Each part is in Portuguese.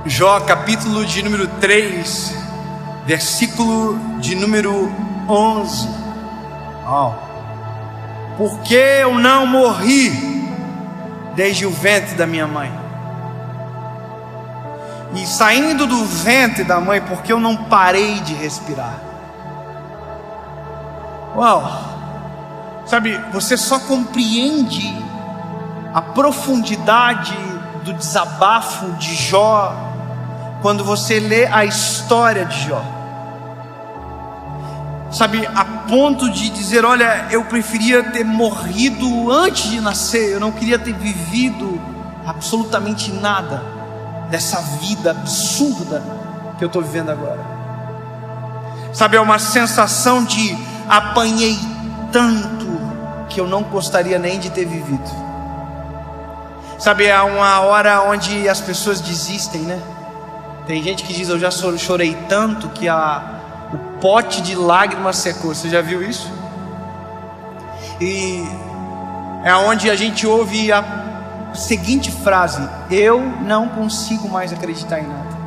Jó, capítulo de número 3, versículo de número 11. Porque eu não morri desde o ventre da minha mãe, e saindo do ventre da mãe, porque eu não parei de respirar. Sabe, você só compreende a profundidade do desabafo de Jó quando você lê a história de Jó. Sabe, a ponto de dizer: olha, eu preferia ter morrido antes de nascer, eu não queria ter vivido absolutamente nada dessa vida absurda que eu estou vivendo agora. Sabe, é uma sensação de apanhei tanto que eu não gostaria nem de ter vivido. Sabe, é uma hora onde as pessoas desistem, né? Tem gente que diz: eu já chorei tanto que o pote de lágrimas secou. Você já viu isso? E é onde a gente ouve a seguinte frase: eu não consigo mais acreditar em nada.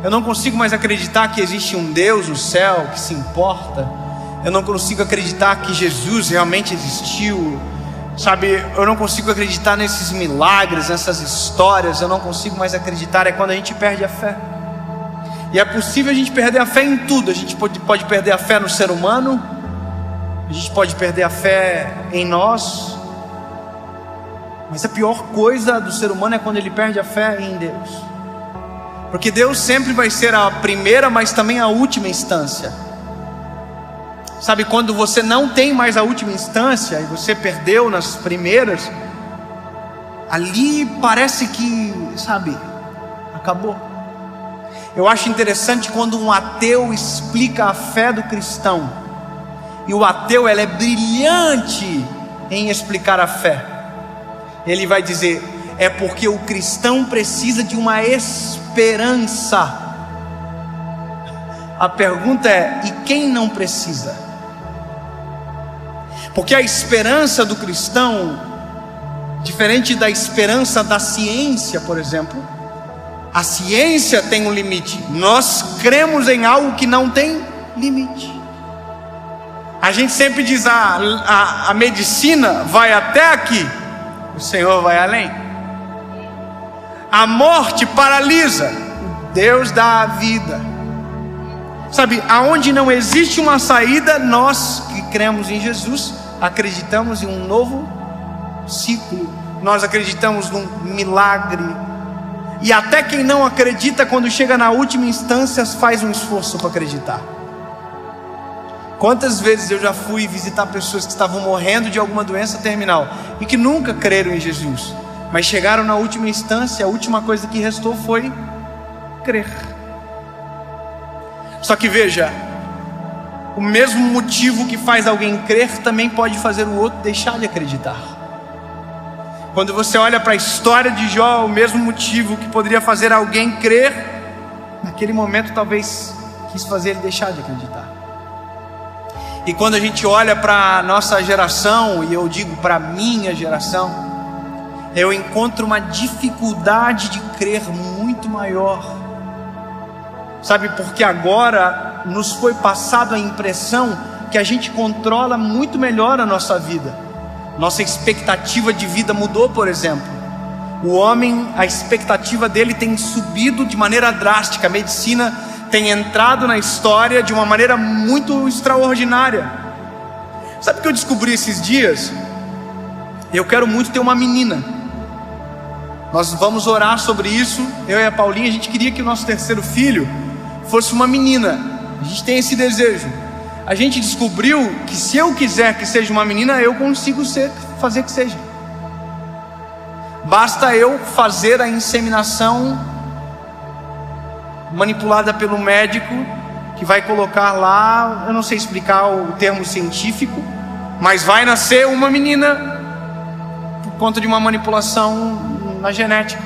Eu não consigo mais acreditar que existe um Deus no céu que se importa. Eu não consigo acreditar que Jesus realmente existiu. Sabe, eu não consigo acreditar nesses milagres, nessas histórias. Eu não consigo mais acreditar. É quando a gente perde a fé. E é possível a gente perder a fé em tudo. A gente pode perder a fé no ser humano, a gente pode perder a fé em nós, mas a pior coisa do ser humano é quando ele perde a fé em Deus. Porque Deus sempre vai ser a primeira, mas também a última instância. Sabe, quando você não tem mais a última instância e você perdeu nas primeiras, ali parece que, sabe, acabou. Eu acho interessante quando um ateu explica a fé do cristão. E o ateu, ele é brilhante em explicar a fé. Ele vai dizer: é porque o cristão precisa de uma esperança. A pergunta é: e quem não precisa? Porque a esperança do cristão, diferente da esperança da ciência, por exemplo, a ciência tem um limite. Nós cremos em algo que não tem limite. A gente sempre diz: a medicina vai até aqui, o Senhor vai além. A morte paralisa, Deus dá a vida. Sabe, aonde não existe uma saída, nós que cremos em Jesus acreditamos em um novo ciclo. Nós acreditamos num milagre. E até quem não acredita, quando chega na última instância, faz um esforço para acreditar. Quantas vezes eu já fui visitar pessoas que estavam morrendo de alguma doença terminal e que nunca creram em Jesus, mas chegaram na última instância, a última coisa que restou foi crer. Só que veja, o mesmo motivo que faz alguém crer também pode fazer o outro deixar de acreditar. Quando você olha para a história de Jó, o mesmo motivo que poderia fazer alguém crer, naquele momento talvez quis fazer ele deixar de acreditar. E quando a gente olha para a nossa geração, e eu digo para a minha geração, eu encontro uma dificuldade de crer muito maior. Sabe, porque agora nos foi passado a impressão que a gente controla muito melhor a nossa vida. Nossa expectativa de vida mudou, por exemplo. O homem, a expectativa dele tem subido de maneira drástica. A medicina tem entrado na história de uma maneira muito extraordinária. Sabe o que eu descobri esses dias? Eu quero muito ter uma menina. Nós vamos orar sobre isso. Eu e a Paulinha, a gente queria que o nosso terceiro filho fosse uma menina. A gente tem esse desejo. A gente descobriu que se eu quiser que seja uma menina, eu consigo fazer que seja. Basta eu fazer a inseminação manipulada pelo médico, que vai colocar lá, eu não sei explicar o termo científico, mas vai nascer uma menina por conta de uma manipulação na genética.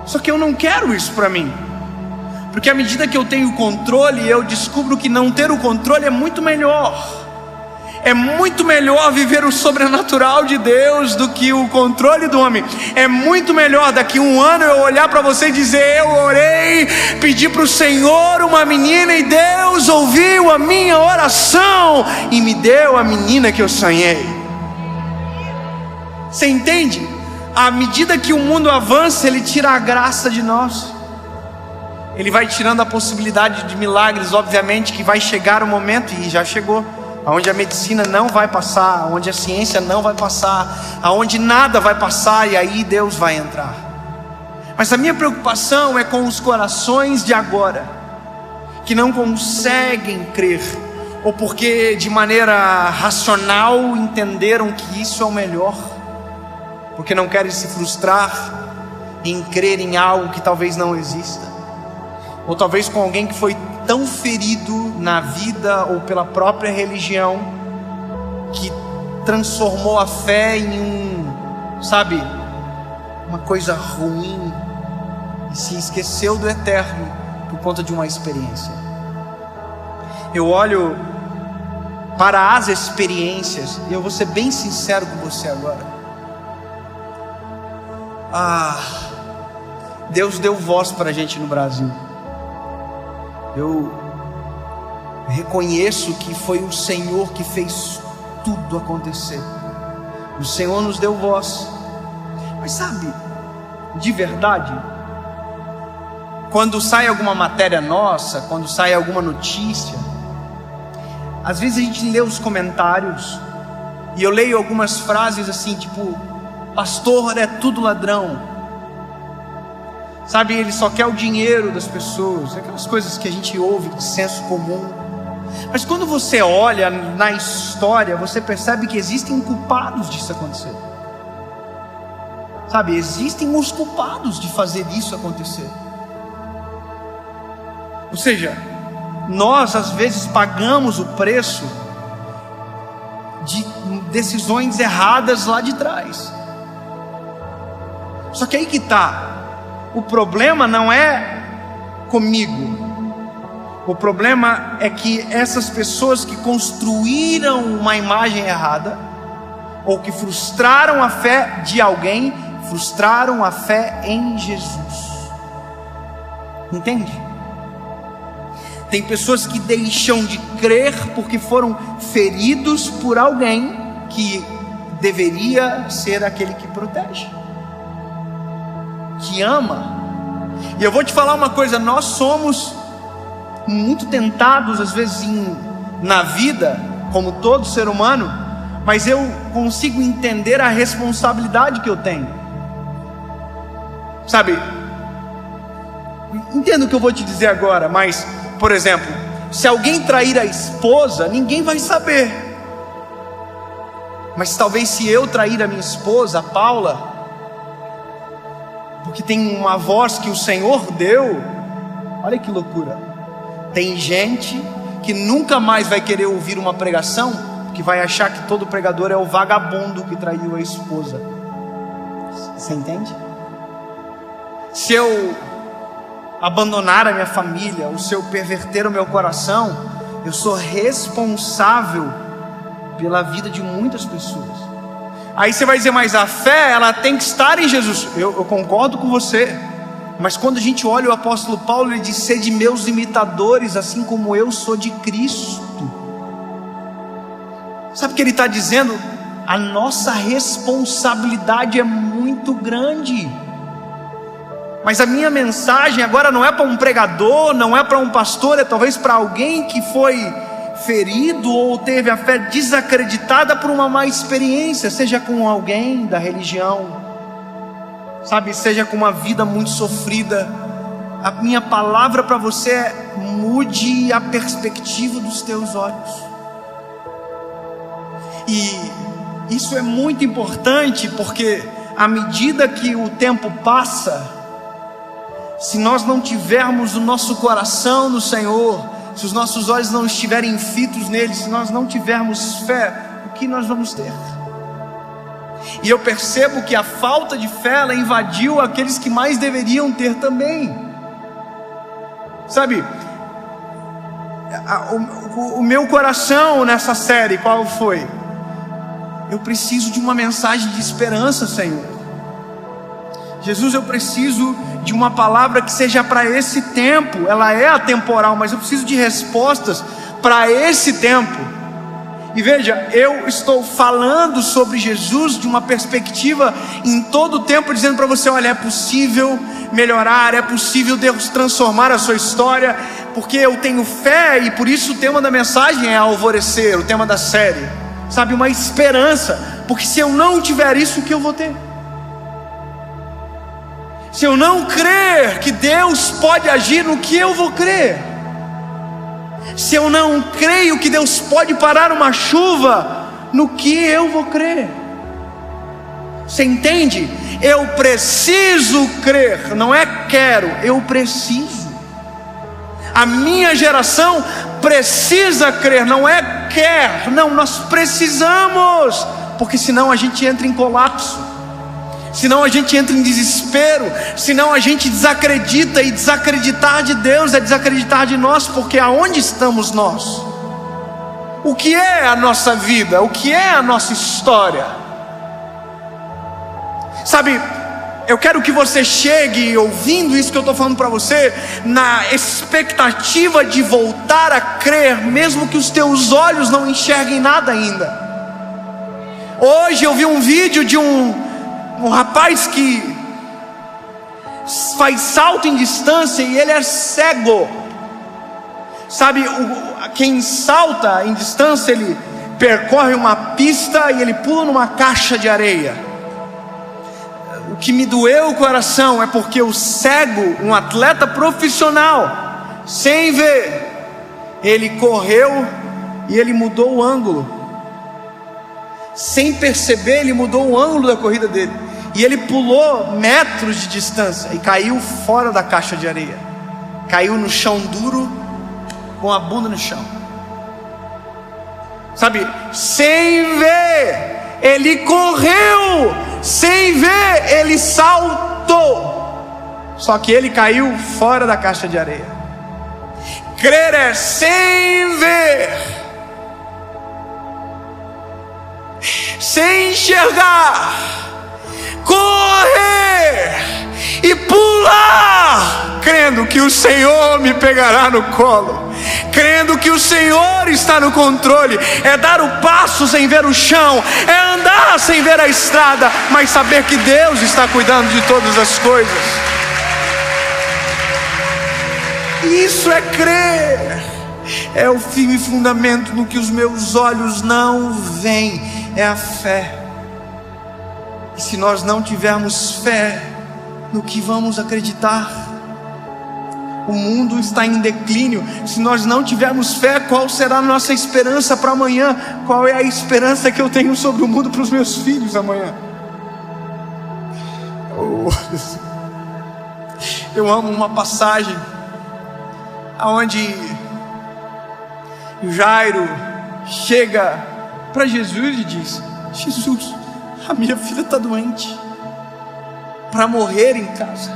Só que eu não quero isso para mim. Porque à medida que eu tenho controle, eu descubro que não ter o controle é muito melhor. É muito melhor viver o sobrenatural de Deus do que o controle do homem. É muito melhor daqui a um ano eu olhar para você e dizer: eu orei, pedi para o Senhor uma menina e Deus ouviu a minha oração e me deu a menina que eu sonhei. Você entende? À medida que o mundo avança, ele tira a graça de nós. Ele vai tirando a possibilidade de milagres, obviamente que vai chegar o momento, e já chegou, onde a medicina não vai passar, onde a ciência não vai passar, aonde nada vai passar, e aí Deus vai entrar. Mas a minha preocupação é com os corações de agora, que não conseguem crer, ou porque de maneira racional entenderam que isso é o melhor, porque não querem se frustrar em crer em algo que talvez não exista, ou talvez com alguém que foi tão ferido na vida ou pela própria religião, que transformou a fé em uma coisa ruim, e se esqueceu do eterno por conta de uma experiência. Eu olho para as experiências, e eu vou ser bem sincero com você agora. Deus deu voz para a gente no Brasil. Eu reconheço que foi o Senhor que fez tudo acontecer. O Senhor nos deu voz. Mas sabe, de verdade, quando sai alguma matéria nossa, quando sai alguma notícia, às vezes a gente lê os comentários, e eu leio algumas frases assim, tipo: pastor é tudo ladrão. Sabe, ele só quer o dinheiro das pessoas, aquelas coisas que a gente ouve de senso comum. Mas quando você olha na história, você percebe que existem culpados disso acontecer. Sabe, existem os culpados de fazer isso acontecer. Ou seja, nós às vezes pagamos o preço de decisões erradas lá de trás. Só que aí que está. O problema não é comigo. O problema é que essas pessoas que construíram uma imagem errada, ou que frustraram a fé de alguém, frustraram a fé em Jesus. Entende? Tem pessoas que deixam de crer porque foram feridos por alguém que deveria ser aquele que protege, que ama. E eu vou te falar uma coisa: nós somos muito tentados às vezes na vida, como todo ser humano, mas eu consigo entender a responsabilidade que eu tenho. Sabe, entendo o que eu vou te dizer agora, mas, por exemplo, se alguém trair a esposa, ninguém vai saber. Mas talvez se eu trair a minha esposa, a Paula, porque tem uma voz que o Senhor deu, olha que loucura. Tem gente que nunca mais vai querer ouvir uma pregação, que vai achar que todo pregador é o vagabundo que traiu a esposa. Você entende? Se eu abandonar a minha família, ou se eu perverter o meu coração, eu sou responsável pela vida de muitas pessoas. Aí você vai dizer: mas a fé, ela tem que estar em Jesus. Eu concordo com você. Mas quando a gente olha o apóstolo Paulo, ele diz: sede meus imitadores, assim como eu sou de Cristo. Sabe o que ele está dizendo? A nossa responsabilidade é muito grande. Mas a minha mensagem agora não é para um pregador, não é para um pastor, é talvez para alguém que foi ferido ou teve a fé desacreditada por uma má experiência, seja com alguém da religião, sabe, seja com uma vida muito sofrida. A minha palavra para você é: mude a perspectiva dos teus olhos. E isso é muito importante, porque à medida que o tempo passa, se nós não tivermos o nosso coração no Senhor, se os nossos olhos não estiverem fitos nele, se nós não tivermos fé, o que nós vamos ter? E eu percebo que a falta de fé, ela invadiu aqueles que mais deveriam ter também. Sabe, O meu coração nessa série, qual foi? Eu preciso de uma mensagem de esperança, Senhor. Jesus, eu preciso de uma palavra que seja para esse tempo. Ela é atemporal, mas eu preciso de respostas para esse tempo. E veja, eu estou falando sobre Jesus de uma perspectiva em todo o tempo, dizendo para você: olha, é possível melhorar, é possível Deus transformar a sua história, porque eu tenho fé. E por isso o tema da mensagem é alvorecer, o tema da série, sabe, uma esperança. Porque se eu não tiver isso, o que eu vou ter? Se eu não crer que Deus pode agir, no que eu vou crer? Se eu não creio que Deus pode parar uma chuva, no que eu vou crer? Você entende? Eu preciso crer, não é quero, eu preciso. A minha geração precisa crer, não é quer, não, nós precisamos, porque senão a gente entra em colapso, senão a gente entra em desespero, senão a gente desacredita, e desacreditar de Deus é desacreditar de nós, porque aonde estamos nós? O que é a nossa vida? O que é a nossa história? Sabe, eu quero que você chegue ouvindo isso que eu estou falando para você, na expectativa de voltar a crer, mesmo que os teus olhos não enxerguem nada ainda. Hoje eu vi um vídeo de um rapaz que faz salto em distância e ele é cego. Sabe, quem salta em distância, ele percorre uma pista e ele pula numa caixa de areia. O que me doeu o coração é porque o cego, um atleta profissional, sem ver, ele correu e ele mudou o ângulo. Sem perceber, ele mudou o ângulo da corrida dele. E ele pulou metros de distância e caiu fora da caixa de areia. Caiu no chão duro, com a bunda no chão. Sabe, sem ver, ele correu. Sem ver, ele saltou. Só que ele caiu fora da caixa de areia. Crer é sem ver, sem enxergar, correr e pular, crendo que o Senhor me pegará no colo, crendo que o Senhor está no controle. É dar o passo sem ver o chão, é andar sem ver a estrada, mas saber que Deus está cuidando de todas as coisas. Isso é crer, é o firme fundamento no que os meus olhos não veem, é a fé. E se nós não tivermos fé, no que vamos acreditar? O mundo está em declínio. Se nós não tivermos fé, qual será a nossa esperança para amanhã? Qual é a esperança que eu tenho sobre o mundo para os meus filhos amanhã? Eu amo uma passagem onde Jairo chega para Jesus e diz: Jesus, a minha filha está doente, para morrer em casa.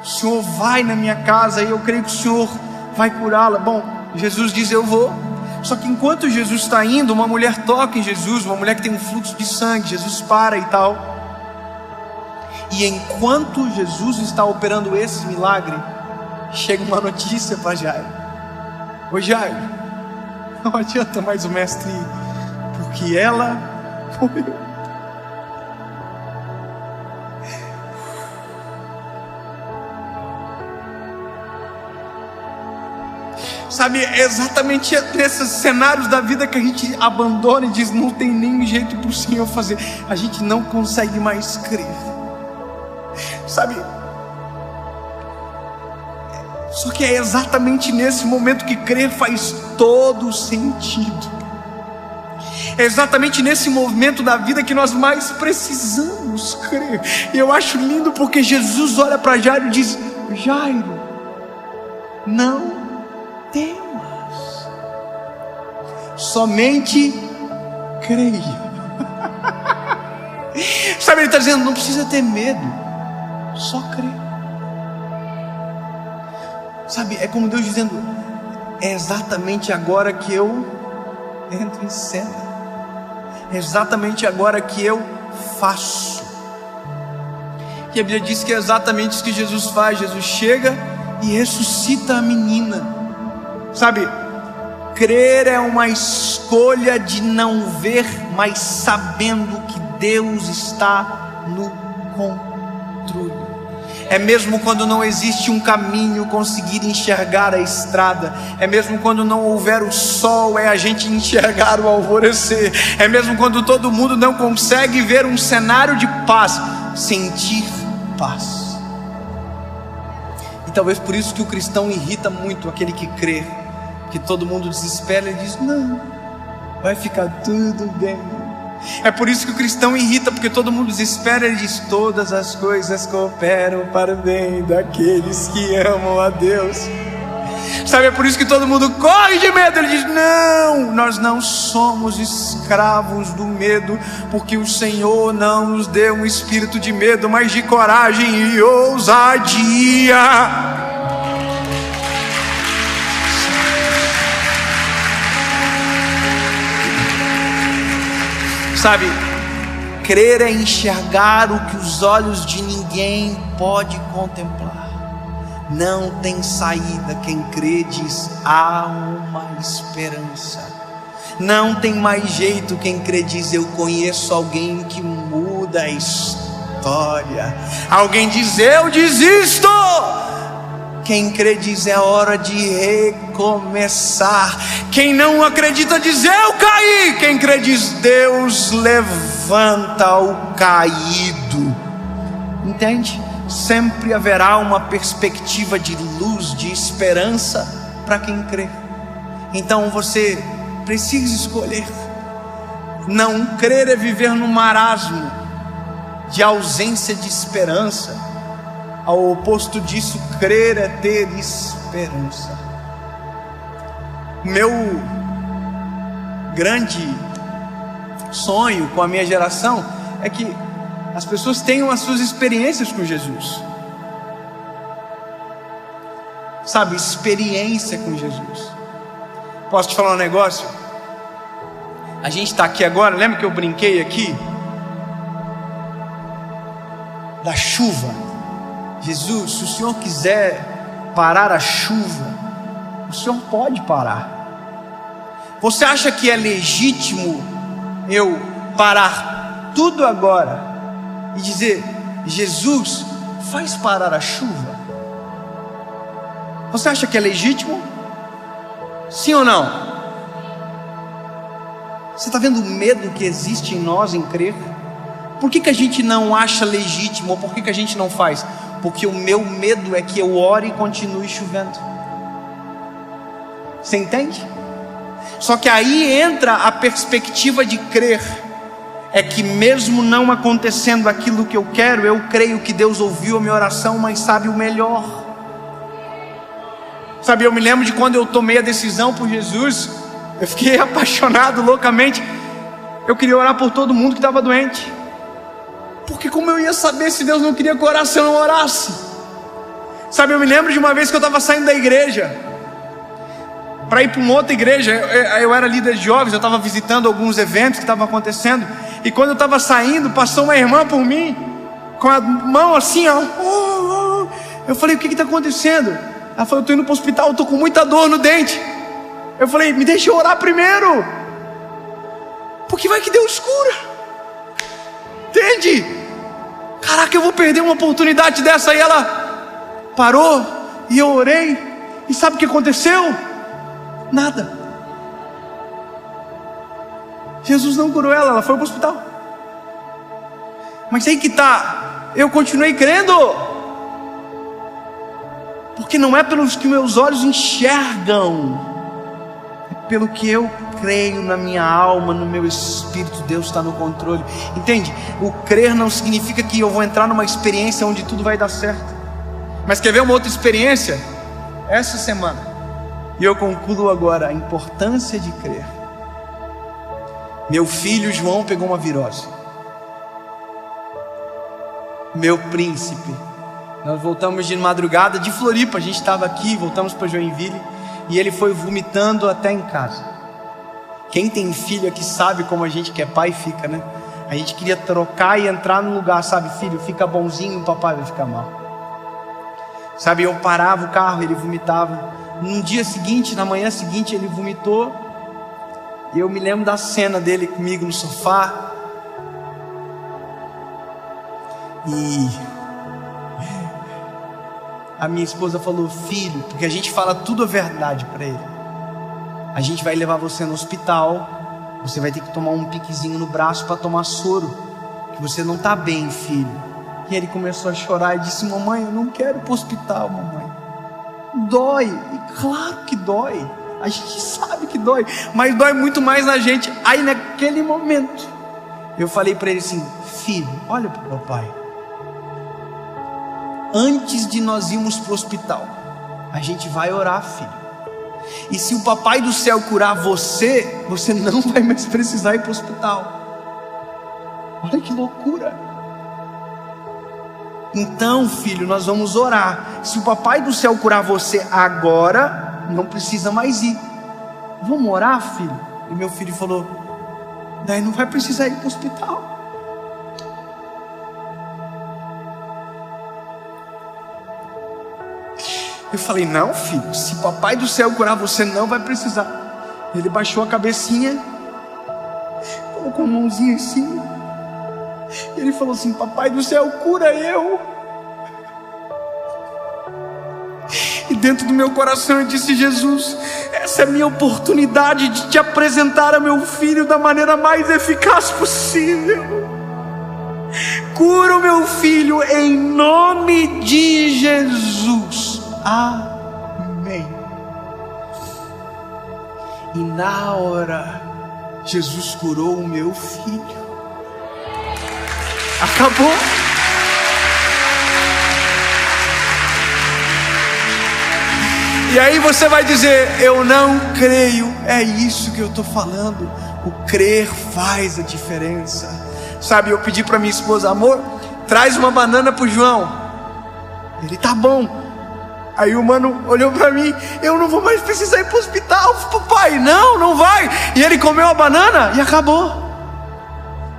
O Senhor vai na minha casa e eu creio que o Senhor vai curá-la. Bom, Jesus diz: eu vou. Só que enquanto Jesus está indo, uma mulher toca em Jesus, uma mulher que tem um fluxo de sangue. Jesus para e tal. E enquanto Jesus está operando esse milagre, chega uma notícia para Jairo: ô Jairo, não adianta mais o mestre ir, porque ela morreu. Sabe, é exatamente nesses cenários da vida que a gente abandona e diz: não tem nem jeito para o Senhor fazer. A gente não consegue mais crer. Sabe, só que é exatamente nesse momento que crer faz todo sentido. É exatamente nesse momento da vida que nós mais precisamos crer. E eu acho lindo porque Jesus olha para Jairo e diz: Jairo, não temas, somente creia. Sabe, ele está dizendo: não precisa ter medo, só crer. Sabe, é como Deus dizendo: é exatamente agora que eu entro em cena, é exatamente agora que eu faço. E a Bíblia diz que é exatamente isso que Jesus faz. Jesus chega e ressuscita a menina. Sabe, crer é uma escolha de não ver, mas sabendo que Deus está no controle. É mesmo quando não existe um caminho, conseguir enxergar a estrada. É mesmo quando não houver o sol, é a gente enxergar o alvorecer. É mesmo quando todo mundo não consegue ver um cenário de paz, sentir paz. E talvez por isso que o cristão irrita muito aquele que crê, que todo mundo desespera e diz: não, vai ficar tudo bem. É por isso que o cristão irrita, porque todo mundo desespera e diz: todas as coisas cooperam para o bem daqueles que amam a Deus. Sabe, é por isso que todo mundo corre de medo. Ele diz: não, nós não somos escravos do medo, porque o Senhor não nos deu um espírito de medo, mas de coragem e ousadia. Sabe, crer é enxergar o que os olhos de ninguém pode contemplar. Não tem saída. Quem crê diz: há uma esperança. Não tem mais jeito. Quem crê diz: eu conheço alguém que muda a história. Alguém diz: eu desisto. Quem crê diz: é hora de recomeçar. Quem não acredita diz: eu caí. Quem crê diz: Deus levanta o caído. Entende? Sempre haverá uma perspectiva de luz, de esperança para quem crê. Então você precisa escolher. Não crer é viver no marasmo de ausência de esperança. Ao oposto disso, crer é ter esperança. Meu grande sonho com a minha geração é que as pessoas tenham as suas experiências com Jesus. Sabe, experiência com Jesus. Posso te falar um negócio? A gente está aqui agora, lembra que eu brinquei aqui da chuva? Jesus, se o Senhor quiser parar a chuva, o Senhor pode parar. Você acha que é legítimo eu parar tudo agora e dizer: Jesus, faz parar a chuva? Você acha que é legítimo? Sim ou não? Você está vendo o medo que existe em nós em crer? Por que a gente não acha legítimo? Ou por que a gente não faz? Porque o meu medo é que eu ore e continue chovendo. Você entende? Só que aí entra a perspectiva de crer. É que mesmo não acontecendo aquilo que eu quero, eu creio que Deus ouviu a minha oração, mas sabe o melhor. Sabe, eu me lembro de quando eu tomei a decisão por Jesus. Eu fiquei apaixonado loucamente. Eu queria orar por todo mundo que estava doente. Porque como eu ia saber se Deus não queria que eu orasse se eu não orasse? Sabe, eu me lembro de uma vez que eu estava saindo da igreja para ir para uma outra igreja. Eu era líder de jovens, eu estava visitando alguns eventos que estavam acontecendo. E quando eu estava saindo, passou uma irmã por mim, com a mão assim, ó. Eu falei: o que está acontecendo? Ela falou: eu estou indo para o hospital, estou com muita dor no dente. Eu falei: me deixa eu orar primeiro, porque vai que Deus cura. Entende? Caraca, eu vou perder uma oportunidade dessa. Aí ela parou e eu orei. E sabe o que aconteceu? Nada. Jesus não curou ela, ela foi para o hospital. Mas aí que está, eu continuei crendo. Porque não é pelos que meus olhos enxergam, é pelo que eu creio na minha alma, no meu espírito. Deus está no controle. Entende? O crer não significa que eu vou entrar numa experiência onde tudo vai dar certo. Mas quer ver uma outra experiência? Essa semana, e eu concluo agora a importância de crer. Meu filho João pegou uma virose. Meu príncipe. Nós voltamos de madrugada de Floripa. A gente estava aqui, voltamos para Joinville. e ele foi vomitando até em casa. Quem tem filho aqui sabe como a gente que é pai fica, né? A gente queria trocar e entrar no lugar, sabe? Filho, fica bonzinho, o papai vai ficar mal. Sabe, eu parava o carro, ele vomitava. No dia seguinte, na manhã seguinte, ele vomitou. E eu me lembro da cena dele comigo no sofá. E a minha esposa falou: filho, porque a gente fala tudo a verdade para ele. A gente vai levar você no hospital. Você vai ter que tomar um piquezinho no braço para tomar soro, que você não está bem, filho. E ele começou a chorar e disse: mamãe, eu não quero ir para o hospital, mamãe. Dói. E claro que dói. A gente sabe que dói, mas dói muito mais na gente. Aí naquele momento eu falei para ele assim: filho, olha para o papai. Antes de nós irmos para o hospital, a gente vai orar, filho. E se o papai do céu curar você, você não vai mais precisar ir para o hospital. Olha que loucura. Então, filho, nós vamos orar. Se o papai do céu curar você agora, não precisa mais ir. Vamos orar, filho? E meu filho falou: daí não vai precisar ir para o hospital. Eu falei: não, filho, se papai do céu curar você, não vai precisar. Ele baixou a cabecinha, colocou a mãozinha assim, e ele falou assim: papai do céu, cura eu. E dentro do meu coração eu disse: Jesus, essa é a minha oportunidade de te apresentar a meu filho da maneira mais eficaz possível. Cura o meu filho em nome de Jesus. Amém. E na hora, Jesus curou o meu filho. Acabou. E aí você vai dizer: eu não creio. É isso que eu estou falando. O crer faz a diferença. Sabe, eu pedi para minha esposa: amor, traz uma banana para o João. Ele: tá bom. Aí o mano olhou para mim: eu não vou mais precisar ir para o hospital, papai. Não vai. E ele comeu a banana e acabou.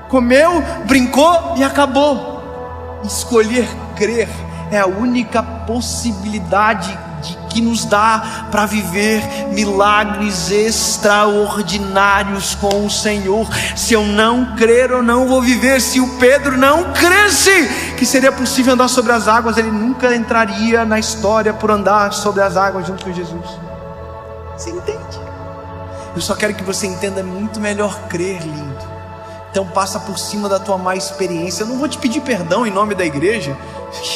Comeu, brincou e acabou. Escolher crer é a única possibilidade que nos dá para viver milagres extraordinários com o Senhor. Se eu não crer, eu não vou viver. Se o Pedro não cresce que seria possível andar sobre as águas, ele nunca entraria na história por andar sobre as águas junto com Jesus. Você entende? Eu só quero que você entenda muito melhor crer, lindo. Então passa por cima da tua má experiência. Eu não vou te pedir perdão em nome da igreja,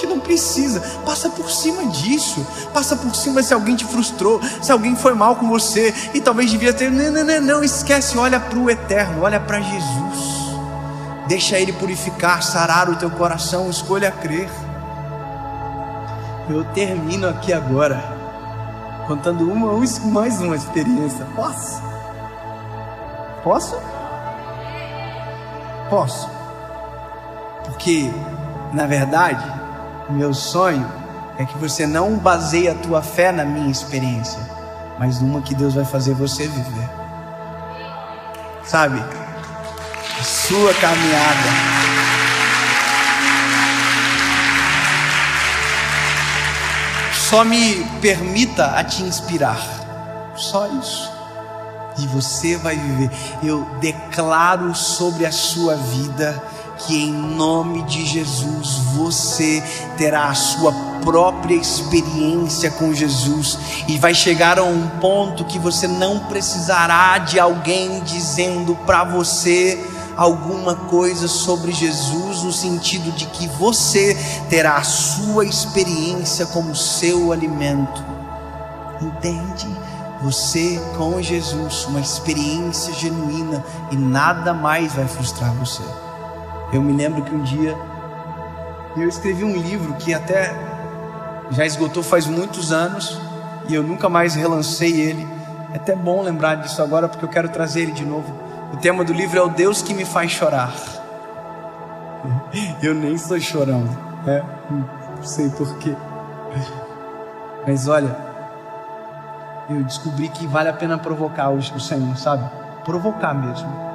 não precisa. Passa por cima disso. Passa por cima se alguém te frustrou, se alguém foi mal com você e talvez devia ter. Não, esquece. Olha para o eterno, olha para Jesus. Deixa Ele purificar, sarar o teu coração. Escolha crer. Eu termino aqui agora contando mais uma experiência. Posso? Posso. Porque, na verdade, o meu sonho é que você não baseie a tua fé na minha experiência, mas numa que Deus vai fazer você viver. Sabe? A sua caminhada. Só me permita a te inspirar. Só isso. E você vai viver. Eu declaro sobre a sua vida que em nome de Jesus você terá a sua própria experiência com Jesus, e vai chegar a um ponto que você não precisará de alguém dizendo para você alguma coisa sobre Jesus, no sentido de que você terá a sua experiência como seu alimento. Entende? Você com Jesus, uma experiência genuína, e nada mais vai frustrar você. Eu me lembro que um dia eu escrevi um livro que até já esgotou faz muitos anos, e eu nunca mais relancei ele. É até bom lembrar disso agora, porque eu quero trazer ele de novo. O tema do livro é O Deus que me faz chorar. Eu nem sou chorão, né? Não sei porquê. Mas olha, eu descobri que vale a pena provocar o Senhor, sabe? Provocar mesmo.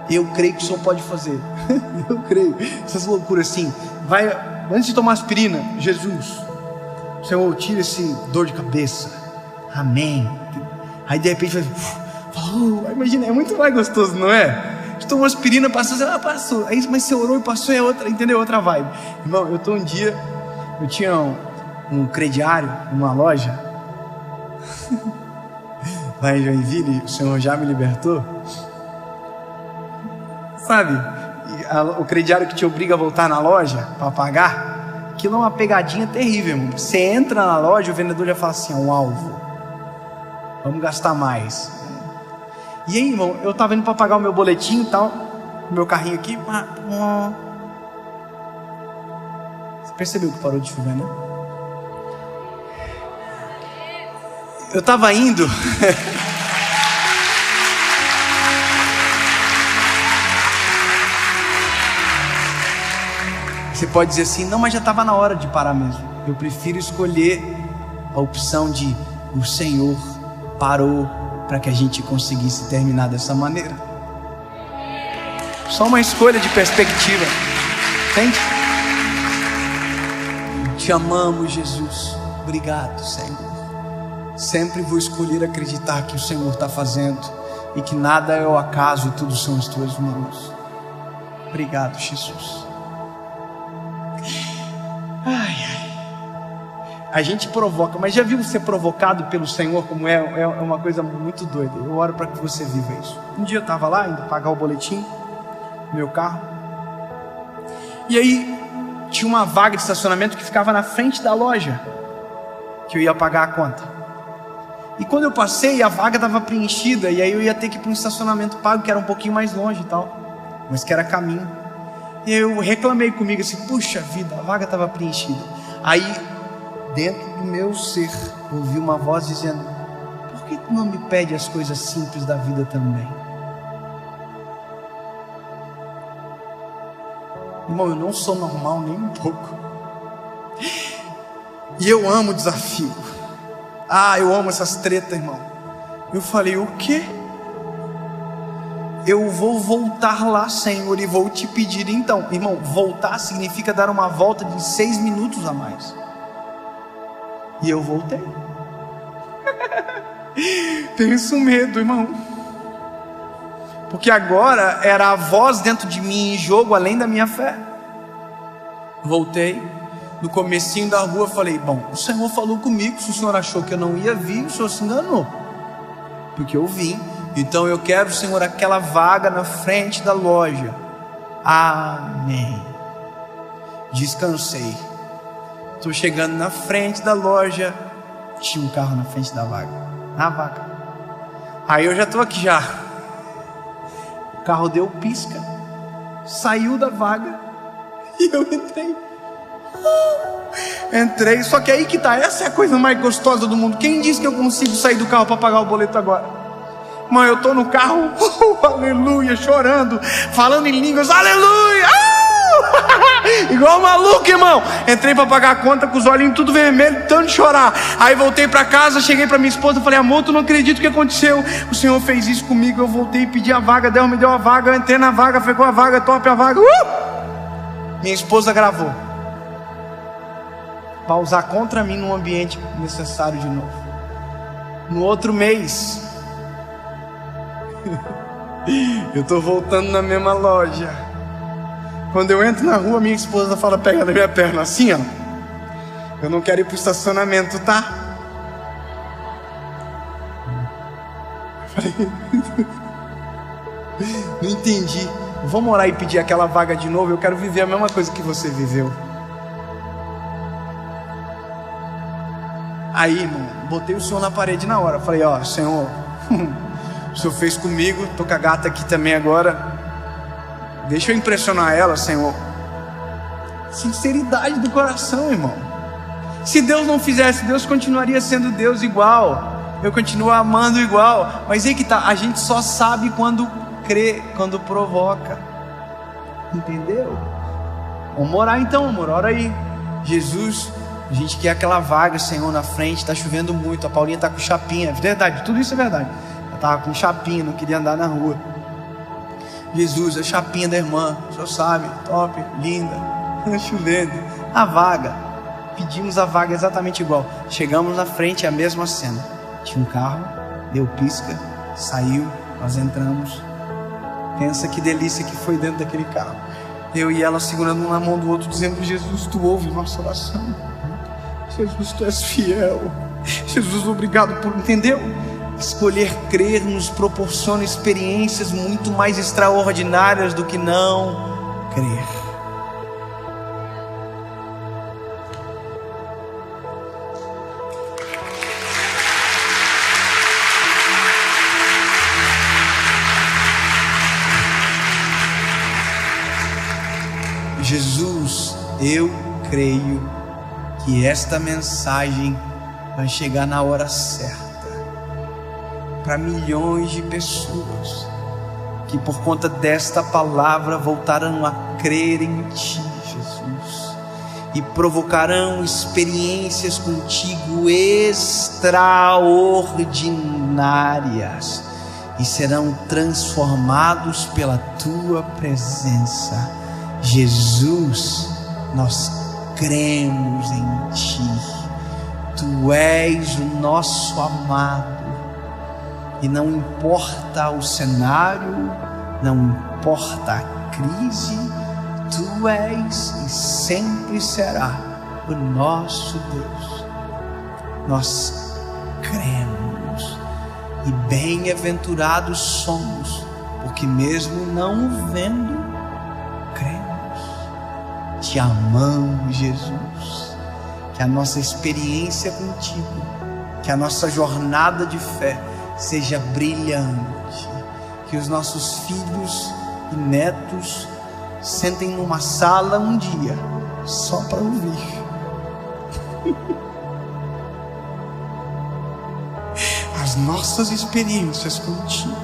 Eu creio que o Senhor pode fazer. Eu creio. Essas loucuras assim. Vai, antes de tomar aspirina, Jesus, Senhor, tira esse dor de cabeça. Amém. Aí de repente imagina, é muito mais gostoso, não é? Você tomou aspirina, passou, passou. Aí, mas você orou e passou, é outra, entendeu? Outra vibe. Irmão, eu tinha um crediário numa loja lá em Joinville, o Senhor já me libertou. Sabe, o crediário que te obriga a voltar na loja para pagar, aquilo é uma pegadinha terrível, irmão. Você entra na loja, o vendedor já fala assim, é um alvo, vamos gastar mais. E aí, irmão, eu tava indo para pagar o meu boletim e tal, o meu carrinho aqui, você percebeu que parou de chover, né? Eu tava indo Você pode dizer assim, não, mas já estava na hora de parar mesmo. Eu prefiro escolher a opção de o Senhor parou para que a gente conseguisse terminar dessa maneira. Só uma escolha de perspectiva, entende? Te amamos, Jesus. Obrigado, Senhor. Sempre vou escolher acreditar que o Senhor está fazendo e que nada é o acaso e tudo são as tuas mãos. Obrigado, Jesus. A gente provoca, mas já viu ser provocado pelo Senhor como é uma coisa muito doida. Eu oro para que você viva isso. Um dia eu estava lá indo pagar o boletim no meu carro, e aí tinha uma vaga de estacionamento que ficava na frente da loja que eu ia pagar a conta. E quando eu passei, a vaga estava preenchida, e aí eu ia ter que ir para um estacionamento pago que era um pouquinho mais longe e tal, mas que era caminho. E eu reclamei comigo assim, puxa vida, a vaga estava preenchida. Aí dentro do meu ser, ouvi uma voz dizendo, por que tu não me pede as coisas simples da vida também? Irmão, eu não sou normal nem um pouco. E eu amo o desafio. Eu amo essas tretas, irmão. Eu falei, o quê? Eu vou voltar lá, Senhor, e vou te pedir então. Irmão, voltar significa dar uma volta de 6 minutos a mais. E eu voltei. Penso medo, irmão. Porque agora era a voz dentro de mim em jogo, além da minha fé. Voltei. No comecinho da rua falei, bom, o Senhor falou comigo. Se o Senhor achou que eu não ia vir, o Senhor se enganou. Porque eu vim. Então eu quero, Senhor, aquela vaga na frente da loja. Amém. Descansei. Estou chegando na frente da loja. Tinha um carro na frente da vaga. Na vaga. Aí eu já estou aqui já. O carro deu pisca. Saiu da vaga. E eu entrei. Entrei. Só que aí que tá. Essa é a coisa mais gostosa do mundo. Quem disse que eu consigo sair do carro para pagar o boleto agora? Mãe, eu estou no carro. Aleluia. Chorando. Falando em línguas. Aleluia. Igual maluco, irmão. Entrei para pagar a conta com os olhinhos tudo vermelho, tanto de chorar. Aí voltei para casa, cheguei para minha esposa, falei, amor, tu não acredita o que aconteceu. O Senhor fez isso comigo. Eu voltei e pedi a vaga, Deus me deu a vaga. Eu entrei na vaga, pegou a vaga, top a vaga. Minha esposa gravou para usar contra mim num ambiente necessário de novo. No outro mês eu tô voltando na mesma loja. Quando eu entro na rua, minha esposa fala, pega na minha perna assim, ó. Eu não quero ir pro estacionamento, tá? Eu falei, não entendi. Vamos orar e pedir aquela vaga de novo. Eu quero viver a mesma coisa que você viveu. Aí, irmão, botei o Senhor na parede na hora. Falei, ó, Senhor, o Senhor fez comigo. Tô com a gata aqui também agora. Deixa eu impressionar ela, Senhor. Sinceridade do coração, irmão. Se Deus não fizesse, Deus continuaria sendo Deus igual. Eu continuo amando igual. Mas aí que tá, a gente só sabe quando crê, quando provoca. Entendeu? Vamos orar então, amor, ora aí. Jesus, A gente quer aquela vaga, Senhor, na frente. Está chovendo muito, a Paulinha está com chapinha. É verdade, tudo isso é verdade. Ela estava com chapinha, não queria andar na rua. Jesus, a chapinha da irmã, o senhor sabe, top, linda, chovendo. A vaga, pedimos a vaga exatamente igual. Chegamos na frente, a mesma cena. Tinha um carro, deu pisca, saiu, nós entramos. Pensa que delícia que foi dentro daquele carro. Eu e ela segurando um na mão do outro, dizendo: Jesus, tu ouve nossa oração. Jesus, tu és fiel. Jesus, obrigado por, entendeu? Escolher crer nos proporciona experiências muito mais extraordinárias do que não crer. Jesus, eu creio que esta mensagem vai chegar na hora certa para milhões de pessoas que por conta desta palavra voltarão a crer em Ti, Jesus, e provocarão experiências contigo extraordinárias e serão transformados pela Tua presença. Jesus, nós cremos em Ti. Tu és o nosso amado. E não importa o cenário, não importa a crise, Tu és e sempre será o nosso Deus. Nós cremos e bem-aventurados somos, porque mesmo não o vendo, cremos. Te amamos, Jesus. Que a nossa experiência contigo, que a nossa jornada de fé seja brilhante, que os nossos filhos e netos sentem numa sala um dia só para ouvir as nossas experiências contigo.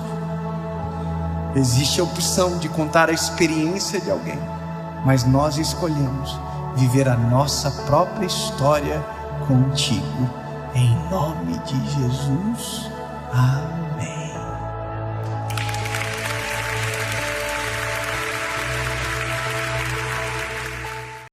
Existe a opção de contar a experiência de alguém, mas nós escolhemos viver a nossa própria história contigo, em nome de Jesus. Amém.